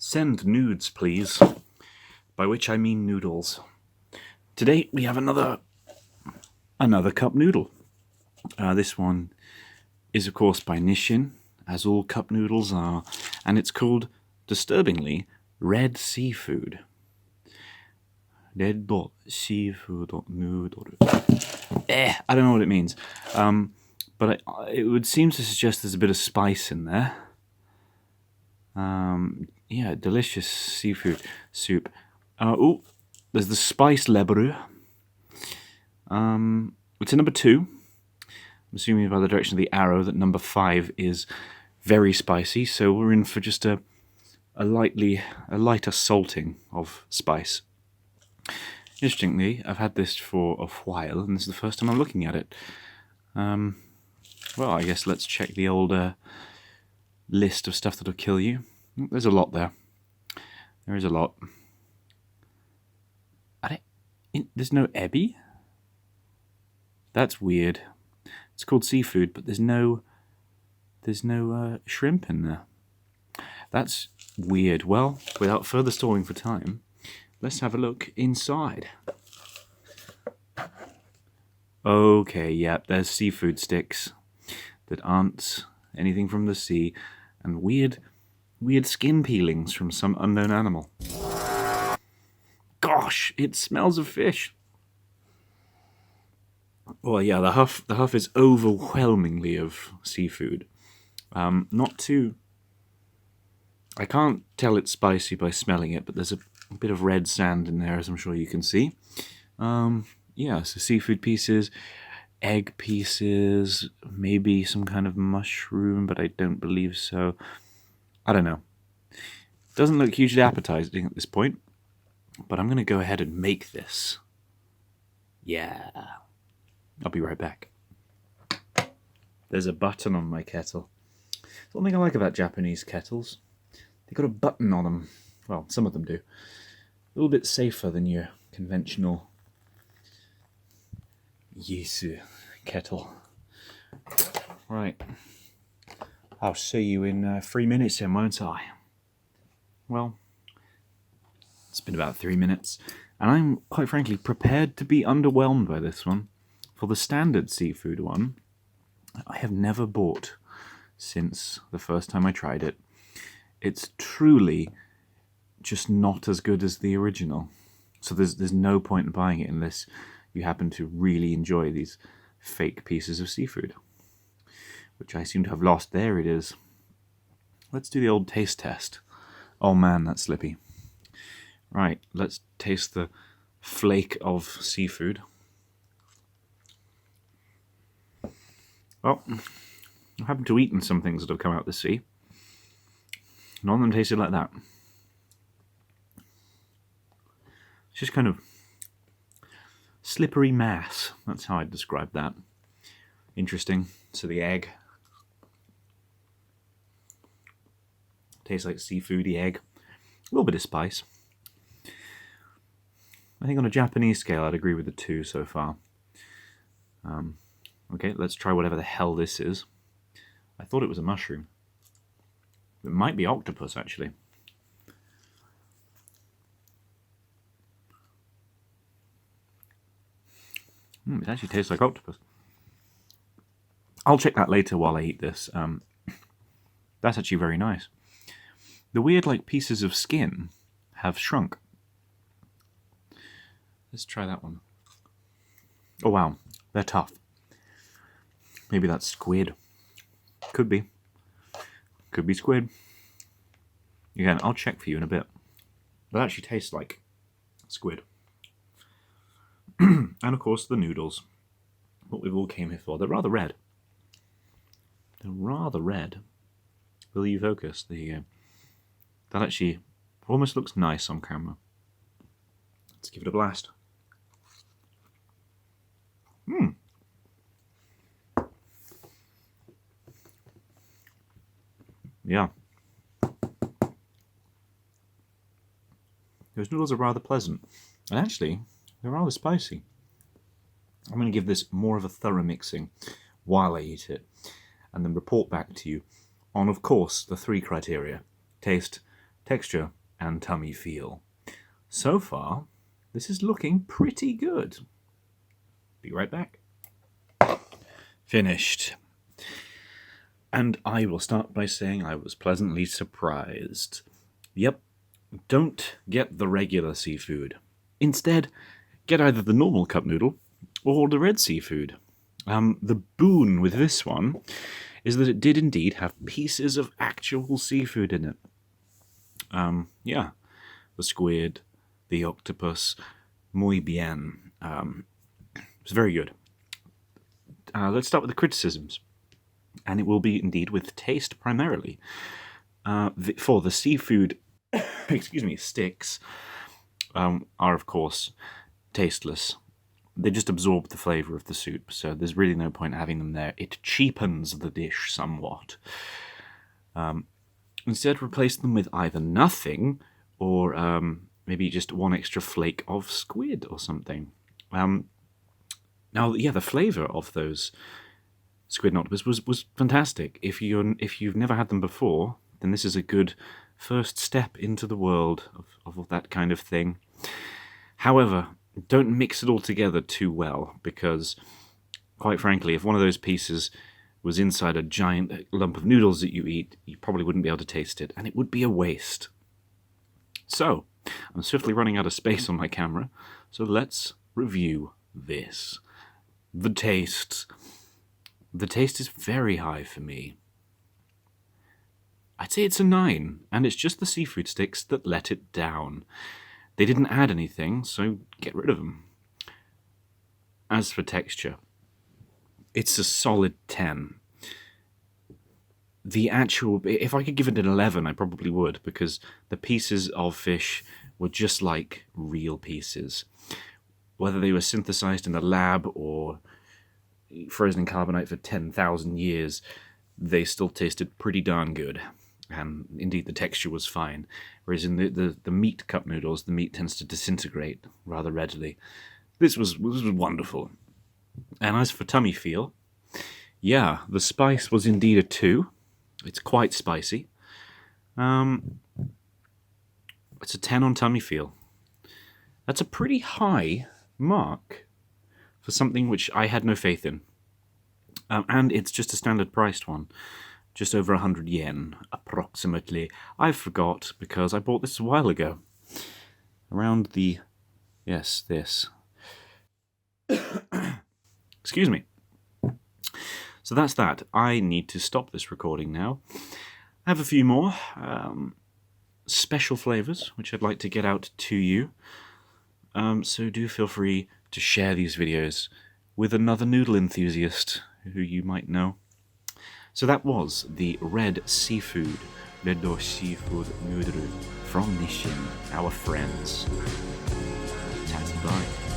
Send nudes, please. By which I mean noodles. Today we have another cup noodle. This one is of course by Nissin, as all cup noodles are, and it's called, disturbingly, red seafood. Red seafood noodle. I don't know what it means. But it would seem to suggest there's a bit of spice in there. Yeah, delicious seafood soup. There's the spice lebrun. It's in number 2. I'm assuming by the direction of the arrow that number 5 is very spicy, so we're in for just a lighter salting of spice. Interestingly, I've had this for a while, and this is the first time I'm looking at it. Well, I guess let's check the old list of stuff that'll kill you. There's a lot there. There is a lot. There's no ebi? That's weird. It's called seafood, but there's no shrimp in there. That's weird. Well, without further stalling for time, let's have a look inside. Okay, yep, there's seafood sticks that aren't anything from the sea, and weird skin peelings from some unknown animal. Gosh, it smells of fish. Well, yeah, the huff is overwhelmingly of seafood. Not too... I can't tell it's spicy by smelling it, but there's a bit of red sand in there, as I'm sure you can see. Yeah, so seafood pieces, egg pieces, maybe some kind of mushroom, but I don't believe so. I don't know. Doesn't look hugely appetizing at this point, but I'm going to go ahead and make this. Yeah. I'll be right back. There's a button on my kettle. Something I like about Japanese kettles. They've got a button on them. Well, some of them do. A little bit safer than your conventional Yesu kettle. Right. I'll see you in 3 minutes then, won't I? Well, it's been about 3 minutes, and I'm, quite frankly, prepared to be underwhelmed by this one. For the standard seafood one, I have never bought since the first time I tried it. It's truly just not as good as the original. So there's no point in buying it unless you happen to really enjoy these fake pieces of seafood, which I seem to have lost. There it is. Let's do the old taste test. Oh man, that's slippy. Right, let's taste the flake of seafood. Well, I happen to eaten some things that have come out of the sea. None of them tasted like that. It's just kind of slippery mass. That's how I'd describe that. Interesting. So the egg tastes like seafoody egg. A little bit of spice. I think on a Japanese scale I'd agree with the 2 so far. Okay, let's try whatever the hell this is. I thought it was a mushroom. It might be octopus, actually. It actually tastes like octopus. I'll check that later while I eat this. That's actually very nice. The weird, pieces of skin have shrunk. Let's try that one. Oh wow, they're tough. Maybe that's squid. Could be. Could be squid. Again, I'll check for you in a bit. That actually tastes like squid. And of course the noodles. What we've all came here for. They're rather red. They're rather red. Will you focus? There you go. That actually almost looks nice on camera. Let's give it a blast. Yeah. Those noodles are rather pleasant. And actually, they're rather spicy. I'm going to give this more of a thorough mixing while I eat it, and then report back to you on, of course, the 3 criteria: taste, texture and tummy feel. So far, this is looking pretty good. Be right back. Finished. And I will start by saying I was pleasantly surprised. Yep, don't get the regular seafood. Instead, get either the normal cup noodle or the red seafood. The boon with this one is that it did indeed have pieces of actual seafood in it. Yeah, the squid, the octopus, muy bien. It was very good. Let's start with the criticisms. And it will be indeed with taste primarily. For the seafood, excuse me, sticks are of course tasteless. They just absorb the flavour of the soup, so there's really no point having them there. It cheapens the dish somewhat. Instead, replace them with either nothing or maybe just one extra flake of squid or something. Now, yeah, the flavour of those squid and octopus was fantastic. If you've never had them before, then this is a good first step into the world of that kind of thing. However, don't mix it all together too well, because, quite frankly, if one of those pieces was inside a giant lump of noodles that you eat, you probably wouldn't be able to taste it, and it would be a waste. So, I'm swiftly running out of space on my camera, so let's review this. The taste. The taste is very high for me. I'd say it's a 9, and it's just the seafood sticks that let it down. They didn't add anything, so get rid of them. As for texture, it's a solid 10. If I could give it an 11, I probably would, because the pieces of fish were just like real pieces. Whether they were synthesized in a lab or frozen in carbonite for 10,000 years, they still tasted pretty darn good. And indeed, the texture was fine. Whereas in the meat cup noodles, the meat tends to disintegrate rather readily. This was wonderful. And as for tummy feel, yeah, the spice was indeed a 2. It's quite spicy. It's a 10 on tummy feel. That's a pretty high mark for something which I had no faith in. And it's just a standard priced one. Just over 100 yen, approximately. I forgot, because I bought this a while ago. Around the... yes, this. Excuse me. So that's that. I need to stop this recording now. I have a few more special flavours, which I'd like to get out to you. So do feel free to share these videos with another noodle enthusiast who you might know. So that was the red seafood noodle from Nissin, our friends. Tatty bye.